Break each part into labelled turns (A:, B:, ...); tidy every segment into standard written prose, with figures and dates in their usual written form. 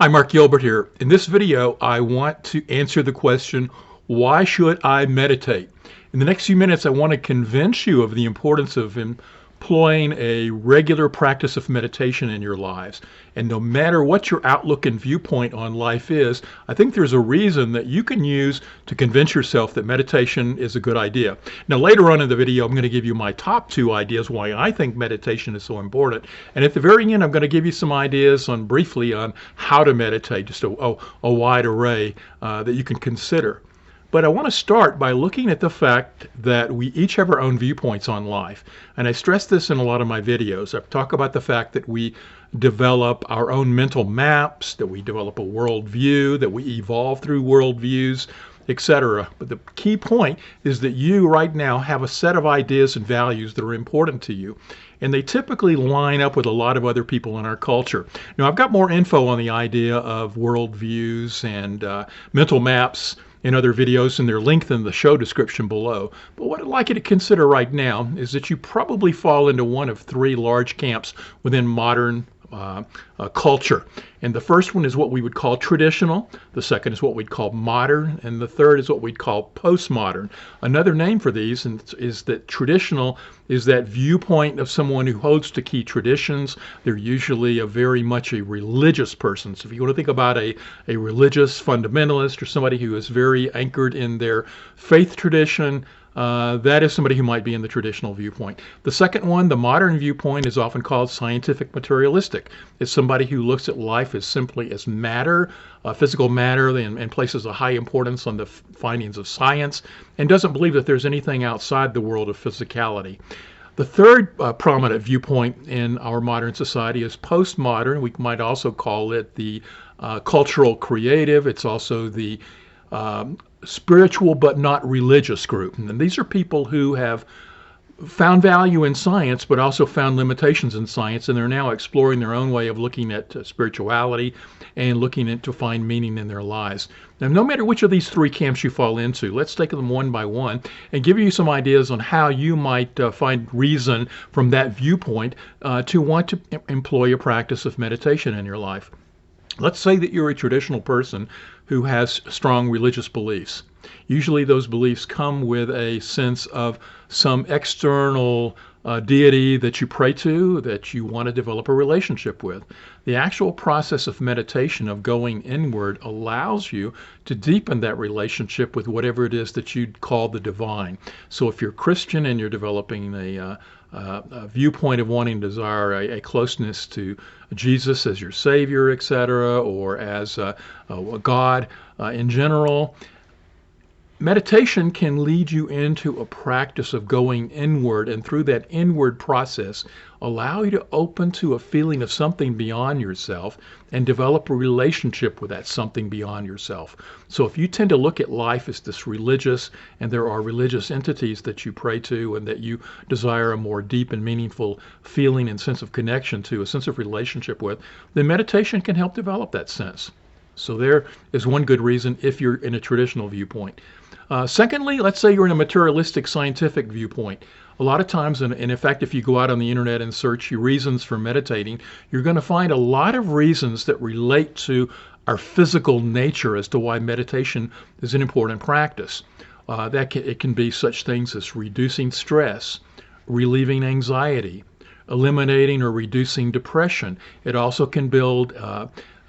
A: Hi, Mark Gilbert here. In this video, I want to answer the question, why should I meditate? In the next few minutes, I want to convince you of the importance of employing a regular practice of meditation in your lives. And no matter what your outlook and viewpoint on life is, I think there's a reason that you can use to convince yourself that meditation is a good idea. Now, later on in the video, I'm going to give you my top 2 ideas why I think meditation is so important. And at the very end, I'm going to give you some ideas briefly on how to meditate, just a wide array that you can consider. But I want to start by looking at the fact that we each have our own viewpoints on life. And I stress this in a lot of my videos. I talk about the fact that we develop our own mental maps, that we develop a worldview, that we evolve through worldviews, etc. But the key point is that you right now have a set of ideas and values that are important to you. And they typically line up with a lot of other people in our culture. Now, I've got more info on the idea of worldviews and mental maps in other videos, and they're linked in the show description below. But what I'd like you to consider right now is that you probably fall into one of 3 large camps within modern culture. And the first one is what we would call traditional, the second is what we'd call modern, and the third is what we'd call postmodern. Another name for these is that traditional is that viewpoint of someone who holds to key traditions. They're usually very much a religious person. So if you want to think about a religious fundamentalist or somebody who is very anchored in their faith tradition, that is somebody who might be in the traditional viewpoint. The second one, the modern viewpoint, is often called scientific materialistic. It's somebody who looks at life as simply as matter, physical matter, and places a high importance on the findings of science, and doesn't believe that there's anything outside the world of physicality. The third prominent viewpoint in our modern society is postmodern. We might also call it the cultural creative. It's also the spiritual but not religious group. And these are people who have found value in science but also found limitations in science, and they're now exploring their own way of looking at spirituality and looking to find meaning in their lives. Now, no matter which of these 3 camps you fall into, let's take them one by one and give you some ideas on how you might find reason from that viewpoint to want to employ a practice of meditation in your life. Let's say that you're a traditional person who has strong religious beliefs. Usually those beliefs come with a sense of some external deity that you pray to, that you want to develop a relationship with. The actual process of meditation, of going inward, allows you to deepen that relationship with whatever it is that you'd call the divine. So if you're Christian and you're developing a viewpoint of wanting to desire a closeness to Jesus as your Savior, etc., or as God in general, meditation can lead you into a practice of going inward, and through that inward process, allow you to open to a feeling of something beyond yourself and develop a relationship with that something beyond yourself. So if you tend to look at life as this religious, and there are religious entities that you pray to and that you desire a more deep and meaningful feeling and sense of connection to, a sense of relationship with, then meditation can help develop that sense. So there is one good reason if you're in a traditional viewpoint. Secondly, let's say you're in a materialistic scientific viewpoint. A lot of times, and in fact, if you go out on the internet and search your reasons for meditating, you're going to find a lot of reasons that relate to our physical nature as to why meditation is an important practice. It can be such things as reducing stress, relieving anxiety, eliminating or reducing depression. It also can build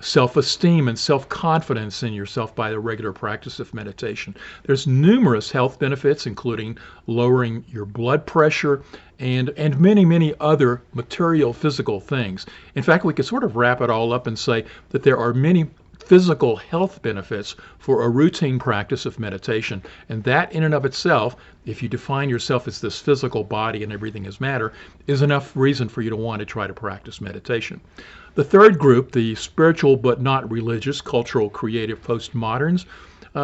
A: self-esteem and self-confidence in yourself by the regular practice of meditation. There's numerous health benefits, including lowering your blood pressure and many, many other material physical things. In fact, we could sort of wrap it all up and say that there are many physical health benefits for a routine practice of meditation. And that in and of itself, if you define yourself as this physical body and everything is matter, is enough reason for you to want to try to practice meditation. The third group, the spiritual but not religious, cultural, creative, postmoderns,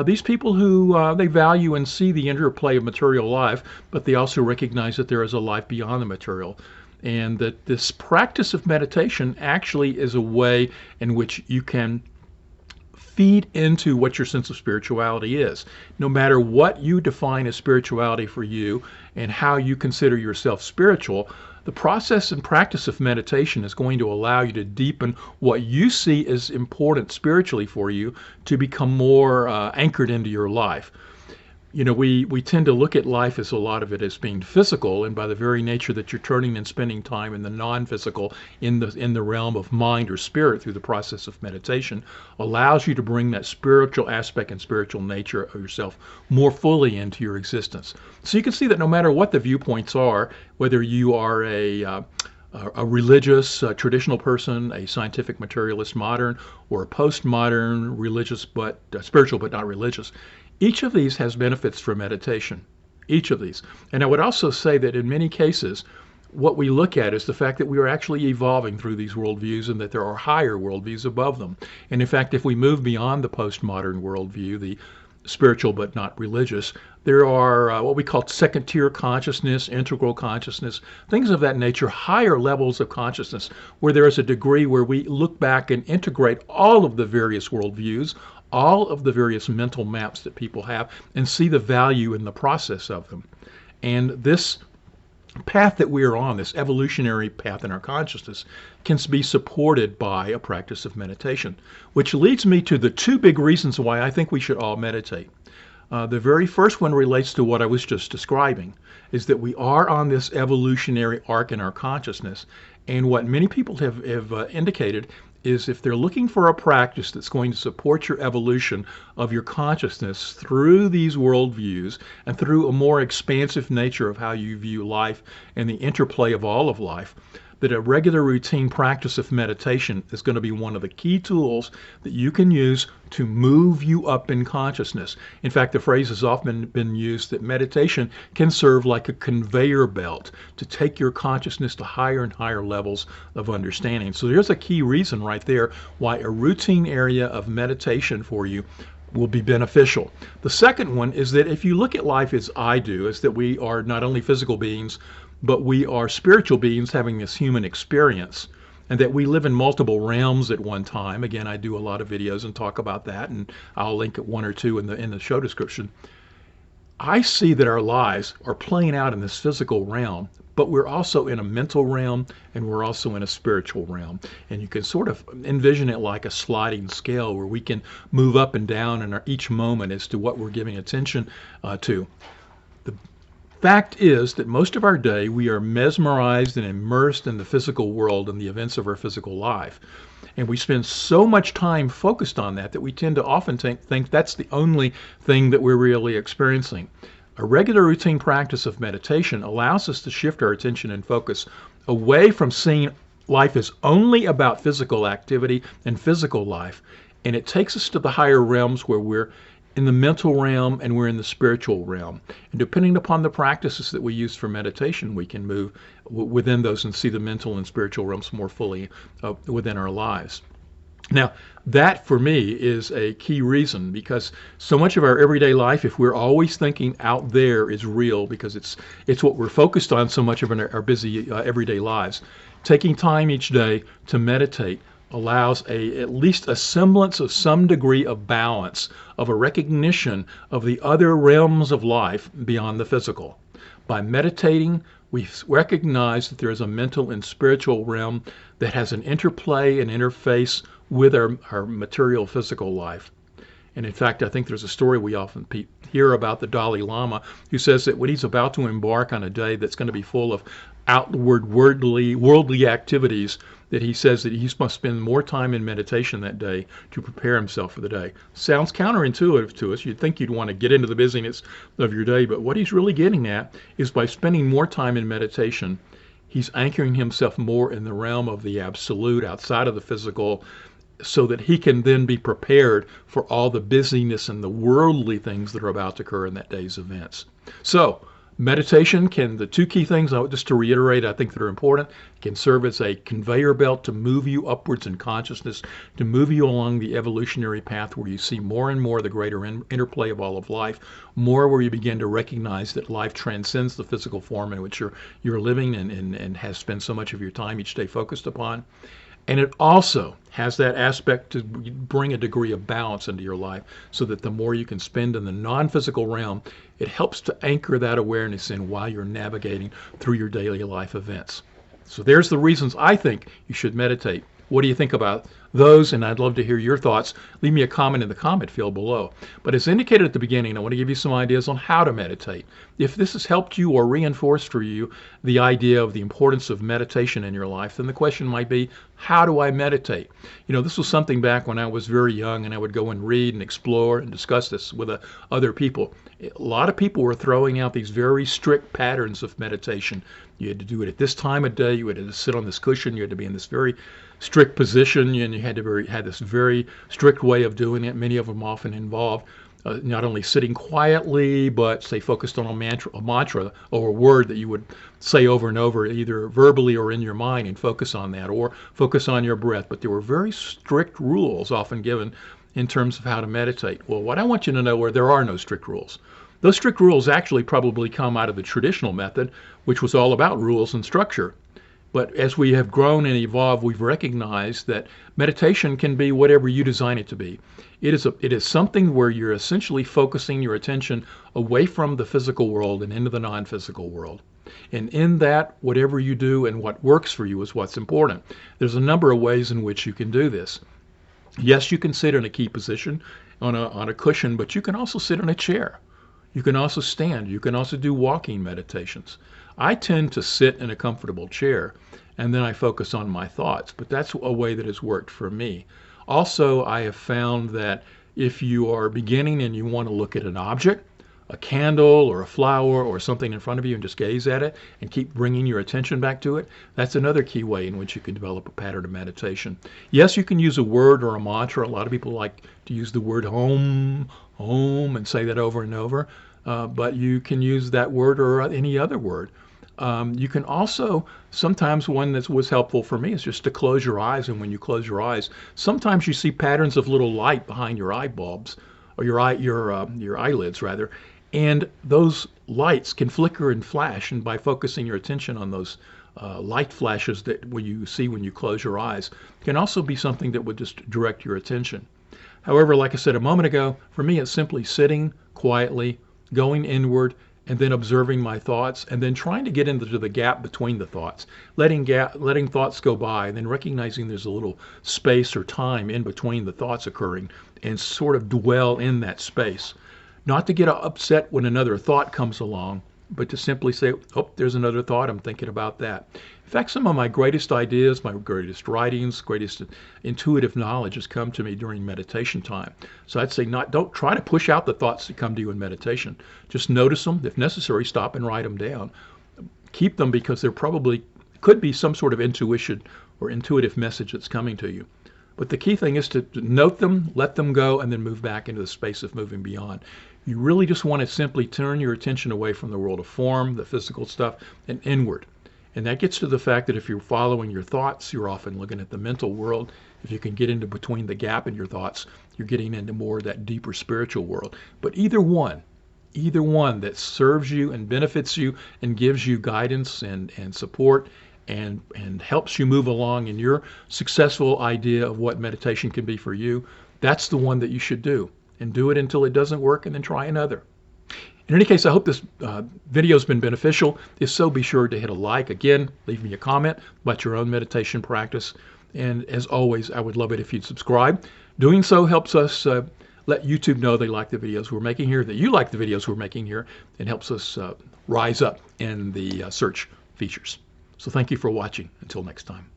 A: these people who they value and see the interplay of material life, but they also recognize that there is a life beyond the material. And that this practice of meditation actually is a way in which you can feed into what your sense of spirituality is. No matter what you define as spirituality for you and how you consider yourself spiritual, The process and practice of meditation is going to allow you to deepen what you see as important spiritually for you to become more anchored into your life. You know, we tend to look at life as a lot of it as being physical, and by the very nature that you're turning and spending time in the non-physical, in the realm of mind or spirit through the process of meditation, allows you to bring that spiritual aspect and spiritual nature of yourself more fully into your existence. So you can see that no matter what the viewpoints are, whether you are a religious, traditional person, a scientific materialist modern, or a postmodern religious but spiritual but not religious, each of these has benefits for meditation, each of these. And I would also say that in many cases, what we look at is the fact that we are actually evolving through these worldviews and that there are higher worldviews above them. And in fact, if we move beyond the postmodern worldview, the spiritual but not religious, there are what we call second-tier consciousness, integral consciousness, things of that nature, higher levels of consciousness, where there is a degree where we look back and integrate all of the various worldviews, all of the various mental maps that people have, and see the value in the process of them. And this path that we are on, this evolutionary path in our consciousness, can be supported by a practice of meditation, which leads me to the two big reasons why I think we should all meditate. The very first one relates to what I was just describing, is that we are on this evolutionary arc in our consciousness. And what many people have indicated is if they're looking for a practice that's going to support your evolution of your consciousness through these worldviews and through a more expansive nature of how you view life and the interplay of all of life, that a regular routine practice of meditation is going to be one of the key tools that you can use to move you up in consciousness. In fact, the phrase has often been used that meditation can serve like a conveyor belt to take your consciousness to higher and higher levels of understanding. So there's a key reason right there why a routine area of meditation for you will be beneficial. The second one is that if you look at life as I do, is that we are not only physical beings, but we are spiritual beings having this human experience, and that we live in multiple realms at one time. Again, I do a lot of videos and talk about that, and I'll link one or two in the show description. I see that our lives are playing out in this physical realm, but we're also in a mental realm and we're also in a spiritual realm. And you can sort of envision it like a sliding scale where we can move up and down in each moment as to what we're giving attention to. The fact is that most of our day we are mesmerized and immersed in the physical world and the events of our physical life. And we spend so much time focused on that we tend to often think that's the only thing that we're really experiencing. A regular routine practice of meditation allows us to shift our attention and focus away from seeing life as only about physical activity and physical life, and it takes us to the higher realms where we're in the mental realm and we're in the spiritual realm. And depending upon the practices that we use for meditation, we can move within those and see the mental and spiritual realms more fully within our lives. Now, that for me is a key reason, because so much of our everyday life, if we're always thinking out there, is real, because it's what we're focused on so much of in our busy everyday lives. Taking time each day to meditate allows at least a semblance of some degree of balance, of a recognition of the other realms of life beyond the physical. By meditating, we recognize that there is a mental and spiritual realm that has an interplay and interface with our material physical life. And in fact, I think there's a story we often hear about the Dalai Lama, who says that when he's about to embark on a day that's going to be full of outward worldly activities, that he says that he must spend more time in meditation that day to prepare himself for the day. Sounds counterintuitive to us. You'd think you'd want to get into the busyness of your day, but what he's really getting at is by spending more time in meditation, he's anchoring himself more in the realm of the absolute, outside of the physical, so that he can then be prepared for all the busyness and the worldly things that are about to occur in that day's events. So, meditation the two key things, just to reiterate, I think that are important, can serve as a conveyor belt to move you upwards in consciousness, to move you along the evolutionary path where you see more and more the greater interplay of all of life, more where you begin to recognize that life transcends the physical form in which you're living and has spent so much of your time each day focused upon. And it also has that aspect to bring a degree of balance into your life, so that the more you can spend in the non-physical realm, it helps to anchor that awareness in while you're navigating through your daily life events. So there's the reasons I think you should meditate. What do you think about those? And I'd love to hear your thoughts. Leave me a comment in the comment field below. But as indicated at the beginning, I want to give you some ideas on how to meditate. If this has helped you or reinforced for you the idea of the importance of meditation in your life, then the question might be, how do I meditate? You know, this was something back when I was very young, and I would go and read and explore and discuss this with other people. A lot of people were throwing out these very strict patterns of meditation. You had to do it at this time of day. You had to sit on this cushion. You had to be in this very strict position, and you had to had this very strict way of doing it. Many of them often involved not only sitting quietly, but say focused on a mantra or a word that you would say over and over, either verbally or in your mind, and focus on that, or focus on your breath. But there were very strict rules often given in terms of how to meditate. Well, what I want you to know are there are no strict rules. Those strict rules actually probably come out of the traditional method, which was all about rules and structure. But as we have grown and evolved, we've recognized that meditation can be whatever you design it to be. It is something where you're essentially focusing your attention away from the physical world and into the non-physical world. And in that, whatever you do and what works for you is what's important. There's a number of ways in which you can do this. Yes, you can sit in a key position on a cushion, but you can also sit in a chair. You can also stand. You can also do walking meditations. I tend to sit in a comfortable chair, and then I focus on my thoughts, but that's a way that has worked for me. Also, I have found that if you are beginning and you want to look at an object, a candle or a flower or something in front of you, and just gaze at it and keep bringing your attention back to it, that's another key way in which you can develop a pattern of meditation. Yes, you can use a word or a mantra. A lot of people like to use the word Om, Om, and say that over and over, but you can use that word or any other word. You can also, sometimes one that was helpful for me is just to close your eyes. And when you close your eyes, sometimes you see patterns of little light behind your eye bulbs, or your eyelids rather. And those lights can flicker and flash. And by focusing your attention on those light flashes that you see when you close your eyes, can also be something that would just direct your attention. However, like I said a moment ago, for me, it's simply sitting quietly, going inward, and then observing my thoughts, and then trying to get into the gap between the thoughts, letting thoughts go by, and then recognizing there's a little space or time in between the thoughts occurring, and sort of dwell in that space. Not to get upset when another thought comes along, but to simply say, oh, there's another thought, I'm thinking about that. In fact, some of my greatest ideas, my greatest writings, greatest intuitive knowledge has come to me during meditation time. So I'd say don't try to push out the thoughts that come to you in meditation. Just notice them. If necessary, stop and write them down. Keep them, because there probably could be some sort of intuition or intuitive message that's coming to you. But the key thing is to note them, let them go, and then move back into the space of moving beyond. You really just want to simply turn your attention away from the world of form, the physical stuff, and inward. And that gets to the fact that if you're following your thoughts, you're often looking at the mental world. If you can get into between the gap in your thoughts, you're getting into more of that deeper spiritual world. But either one that serves you and benefits you and gives you guidance and support and helps you move along in your successful idea of what meditation can be for you, that's the one that you should do. And do it until it doesn't work, and then try another. In any case, I hope this video has been beneficial. If so, be sure to hit a like. Again, leave me a comment about your own meditation practice. And as always, I would love it if you'd subscribe. Doing so helps us let YouTube know they like the videos we're making here, that you like the videos we're making here, and helps us rise up in the search features. So thank you for watching. Until next time.